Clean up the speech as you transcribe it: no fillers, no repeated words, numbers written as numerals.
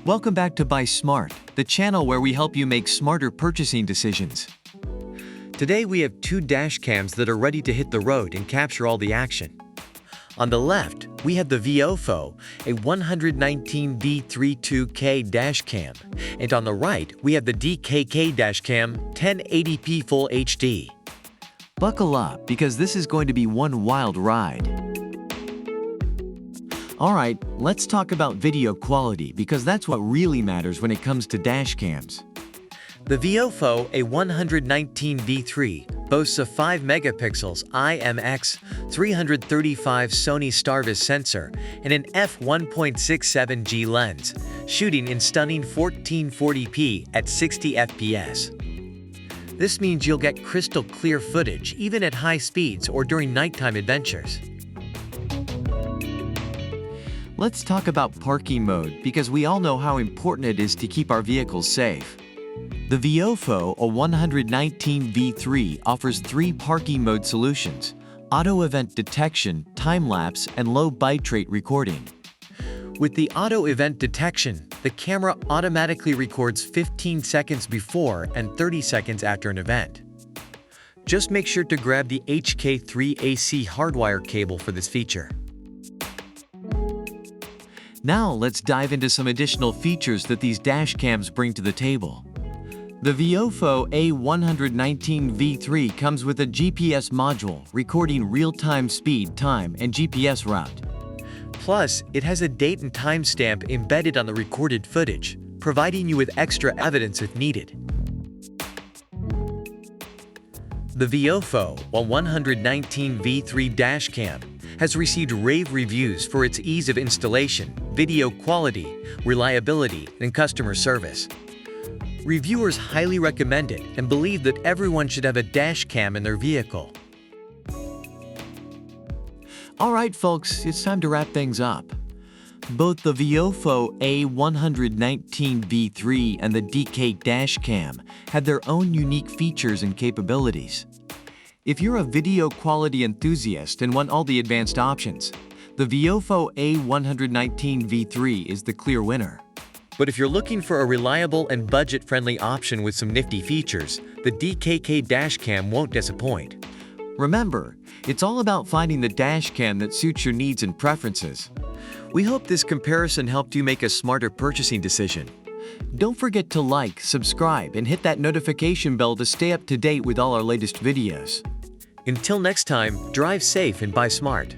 Welcome back to Buy Smart, the channel where we help you make smarter purchasing decisions. Today we have two dash cams that are ready to hit the road and capture all the action. On the left, we have the VIOFO A119 V32K dash cam, and on the right, we have the DKK dash cam 1080p Full HD. Buckle up, because this is going to be one wild ride. Alright, let's talk about video quality, because that's what really matters when it comes to dash cams. The VIOFO A119 V3 boasts a 5 megapixels IMX 335 Sony Starvis sensor and an f1.67G lens, shooting in stunning 1440p at 60 fps. This means you'll get crystal clear footage even at high speeds or during nighttime adventures. Let's talk about parking mode, because we all know how important it is to keep our vehicles safe. The VIOFO A119 V3 offers 3 parking mode solutions: auto event detection, time-lapse, and low bitrate recording. With the auto event detection, the camera automatically records 15 seconds before and 30 seconds after an event. Just make sure to grab the HK3AC hardwire cable for this feature. Now let's dive into some additional features that these dash cams bring to the table. The VIOFO A119 V3 comes with a GPS module recording real-time speed, time, and GPS route. Plus, it has a date and timestamp embedded on the recorded footage, providing you with extra evidence if needed. The VIOFO A119 V3 dash cam has received rave reviews for its ease of installation, video quality, reliability, and customer service. Reviewers highly recommend it and believe that everyone should have a dash cam in their vehicle. Alright folks, it's time to wrap things up. Both the VIOFO A119 V3 and the DK dash cam have their own unique features and capabilities. If you're a video quality enthusiast and want all the advanced options, the VIOFO A119 V3 is the clear winner. But if you're looking for a reliable and budget-friendly option with some nifty features, the DKK dash cam won't disappoint. Remember, it's all about finding the dash cam that suits your needs and preferences. We hope this comparison helped you make a smarter purchasing decision. Don't forget to like, subscribe, and hit that notification bell to stay up to date with all our latest videos. Until next time, drive safe and buy smart.